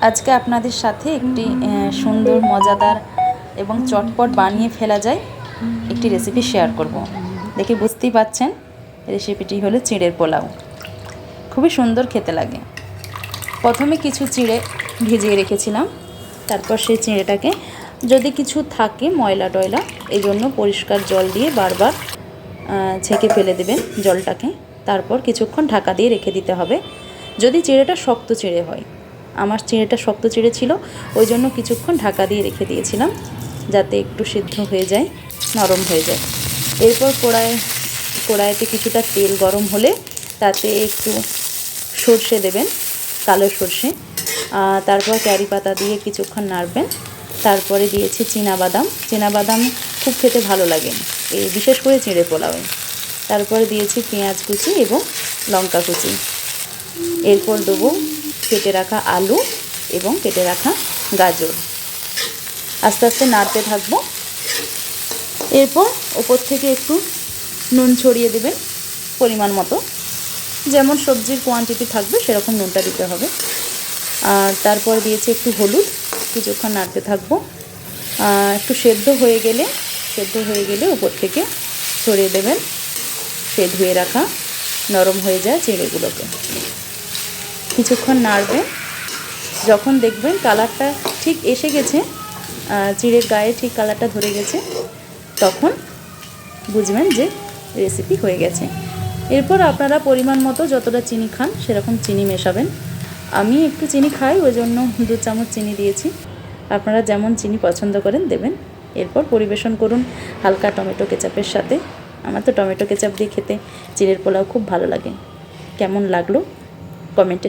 আজকে আপনাদের সাথে একটি সুন্দর মজাদার এবং চটপট বানিয়ে ফেলা যায় একটি রেসিপি শেয়ার করব। দেখে বুঝতেই পাচ্ছেন রেসিপিটি হলো চিঁড়ের পোলাও। খুবই সুন্দর খেতে লাগে। প্রথমে কিছু চিঁড়ে ভিজিয়ে রেখেছিলাম, তারপর সেই চিঁড়েটাকে যদি কিছু থাকে ময়লা টয়লা এই জন্য পরিষ্কার জল দিয়ে বারবার ছেঁকে ফেলে দেবেন জলটাকে। তারপর কিছুক্ষণ ঢাকা দিয়ে রেখে দিতে হবে। যদি চিঁড়েটা শক্ত চিঁড়ে হয়, আমার চিঁড়েটা শক্ত চিঁড়ে ছিল, ওই জন্য কিছুক্ষণ ঢাকা দিয়ে রেখে দিয়েছিলাম যাতে একটু সিদ্ধ হয়ে যায়, নরম হয়ে যায়। এরপর কড়াইতে কিছুটা তেল গরম হলে তাতে একটু সর্ষে দেবেন, কালো সর্ষে। তারপর কারি পাতা দিয়ে কিছুক্ষণ নাড়বেন। তারপরে দিয়েছি চীনাবাদাম খুব খেতে ভালো লাগে, এই বিশেষ করে চিঁড়ে পোলাওয়ে। তারপরে দিয়েছি পেঁয়াজ কুচি এবং লঙ্কা কুচি। এরপর দেবো কেটে রাখা আলু এবং কেটে রাখা গাজর। আস্তে আস্তে নাড়তে থাকবো। এরপর ওপর থেকে একটু নুন ছড়িয়ে দেবেন পরিমাণ মতো, যেমন সবজির কোয়ান্টিটি থাকবে সেরকম নুনটা দিতে হবে। আর তারপর দিয়েছি একটু হলুদ। কিছুক্ষণ নাড়তে থাকবো। একটু সেদ্ধ হয়ে গেলে উপর থেকে ছড়িয়ে দেবেন সে ধুয়ে রাখা নরম হয়ে যায় চিঁড়েগুলোকে। কিছুক্ষণ নাড়বেন। যখন দেখবেন কালারটা ঠিক এসে গেছে, চিঁড়ের গায়ে ঠিক কালারটা ধরে গেছে, তখন বুঝবেন যে রেসিপি হয়ে গেছে। এরপর আপনারা পরিমাণ মতো যতটা চিনি খান সেরকম চিনি মেশাবেন। আমি একটু চিনি খাই, ওই জন্য 2 চামচ চিনি দিয়েছি। আপনারা যেমন চিনি পছন্দ করেন দেবেন। এরপর পরিবেশন করুন হালকা টমেটো কেচাপের সাথে। আমার তো টমেটো কেচাপ দিয়ে খেতে চিঁড়ের পোলাও খুব ভালো লাগে। কেমন লাগলো কমেন্টে